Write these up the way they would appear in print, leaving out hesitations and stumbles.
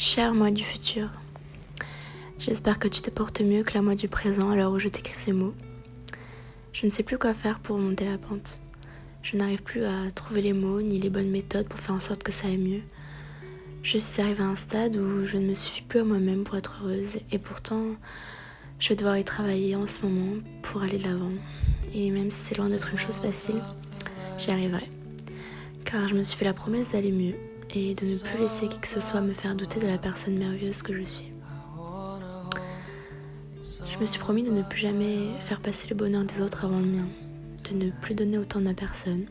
Cher moi du futur, j'espère que tu te portes mieux que la moi du présent à l'heure où je t'écris ces mots. Je ne sais plus quoi faire pour remonter la pente. Je n'arrive plus à trouver les mots ni les bonnes méthodes pour faire en sorte que ça aille mieux. Je suis arrivée à un stade où je ne me suffis plus à moi-même pour être heureuse et pourtant je vais devoir y travailler en ce moment pour aller de l'avant. Et même si c'est loin d'être une chose facile, j'y arriverai. Car je me suis fait la promesse d'aller mieux et de ne plus laisser qui que ce soit me faire douter de la personne merveilleuse que je suis. Je me suis promis de ne plus jamais faire passer le bonheur des autres avant le mien, de ne plus donner autant de ma personne,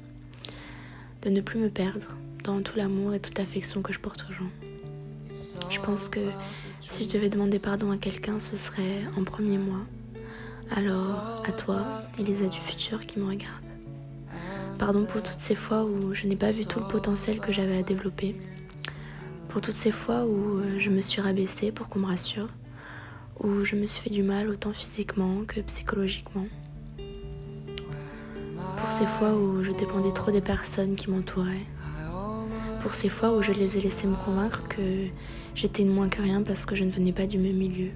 de ne plus me perdre dans tout l'amour et toute l'affection que je porte aux gens. Je pense que si je devais demander pardon à quelqu'un, ce serait en premier moi. Alors à toi, Elisa du futur qui me regarde. Pardon pour toutes ces fois où je n'ai pas vu tout le potentiel que j'avais à développer. Pour toutes ces fois où je me suis rabaissée pour qu'on me rassure. Où je me suis fait du mal autant physiquement que psychologiquement. Pour ces fois où je dépendais trop des personnes qui m'entouraient. Pour ces fois où je les ai laissés me convaincre que j'étais une moins que rien parce que je ne venais pas du même milieu.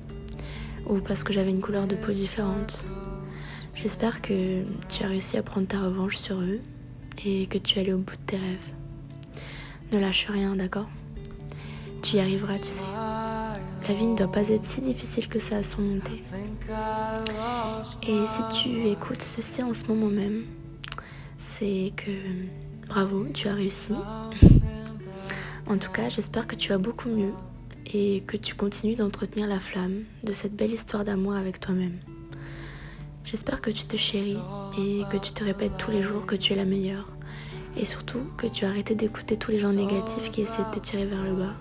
Ou parce que j'avais une couleur de peau différente. J'espère que tu as réussi à prendre ta revanche sur eux et que tu es allé au bout de tes rêves. Ne lâche rien, d'accord ? Tu y arriveras, tu sais. La vie ne doit pas être si difficile que ça à surmonter. Et si tu écoutes ceci en ce moment même, c'est que bravo, tu as réussi. En tout cas, j'espère que tu vas beaucoup mieux et que tu continues d'entretenir la flamme de cette belle histoire d'amour avec toi-même. J'espère que tu te chéris et que tu te répètes tous les jours que tu es la meilleure. Et surtout que tu as arrêté d'écouter tous les gens négatifs qui essaient de te tirer vers le bas.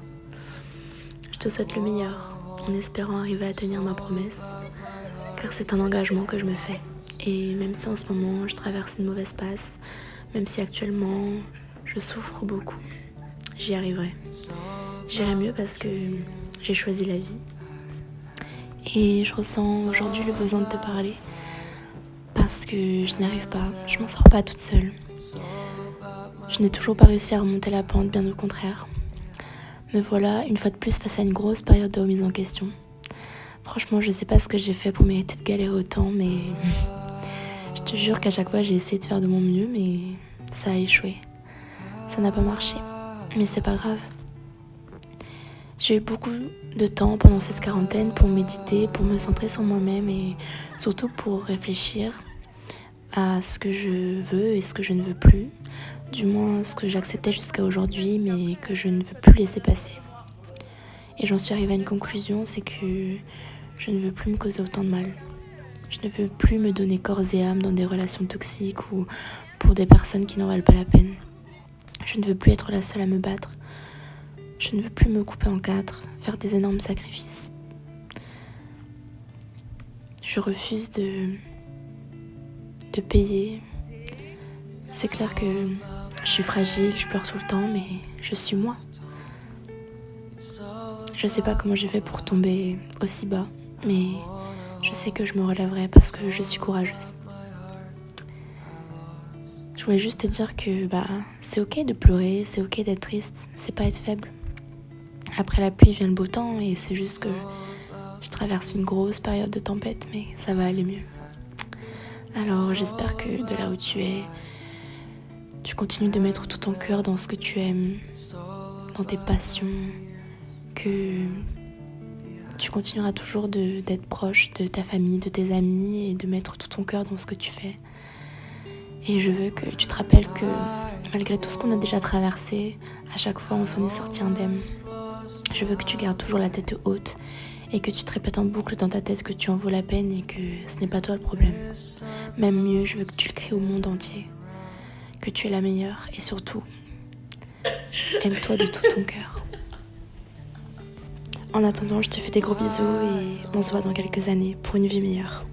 Je te souhaite le meilleur, en espérant arriver à tenir ma promesse, car c'est un engagement que je me fais. Et même si en ce moment je traverse une mauvaise passe, même si actuellement je souffre beaucoup, j'y arriverai. J'irai mieux parce que j'ai choisi la vie. Et je ressens aujourd'hui le besoin de te parler, parce que je n'y arrive pas, je m'en sors pas toute seule. Je n'ai toujours pas réussi à remonter la pente, bien au contraire. Me voilà une fois de plus face à une grosse période de remise en question. Franchement, je sais pas ce que j'ai fait pour mériter de galérer autant, mais je te jure qu'à chaque fois j'ai essayé de faire de mon mieux, mais ça a échoué. Ça n'a pas marché, mais c'est pas grave. J'ai eu beaucoup de temps pendant cette quarantaine pour méditer, pour me centrer sur moi-même et surtout pour réfléchir à ce que je veux et ce que je ne veux plus. Du moins ce que j'acceptais jusqu'à aujourd'hui, mais que je ne veux plus laisser passer. Et j'en suis arrivée à une conclusion, c'est que je ne veux plus me causer autant de mal. Je ne veux plus me donner corps et âme dans des relations toxiques ou pour des personnes qui n'en valent pas la peine. Je ne veux plus être la seule à me battre. Je ne veux plus me couper en quatre, faire des énormes sacrifices. Je refuse de payer. C'est clair que je suis fragile, je pleure tout le temps, mais je suis moi. Je sais pas comment j'ai fait pour tomber aussi bas, mais je sais que je me relèverai parce que je suis courageuse. Je voulais juste te dire que c'est ok de pleurer, c'est ok d'être triste, c'est pas être faible. Après la pluie vient le beau temps et c'est juste que je traverse une grosse période de tempête, mais ça va aller mieux. Alors j'espère que de là où tu es, tu continues de mettre tout ton cœur dans ce que tu aimes, dans tes passions, que tu continueras toujours d'être proche de ta famille, de tes amis et de mettre tout ton cœur dans ce que tu fais. Et je veux que tu te rappelles que malgré tout ce qu'on a déjà traversé, à chaque fois on s'en est sorti indemne. Je veux que tu gardes toujours la tête haute et que tu te répètes en boucle dans ta tête que tu en vaux la peine et que ce n'est pas toi le problème. Même mieux, je veux que tu le cries au monde entier, que tu es la meilleure et surtout, aime-toi de tout ton cœur. En attendant, je te fais des gros bisous et on se voit dans quelques années pour une vie meilleure.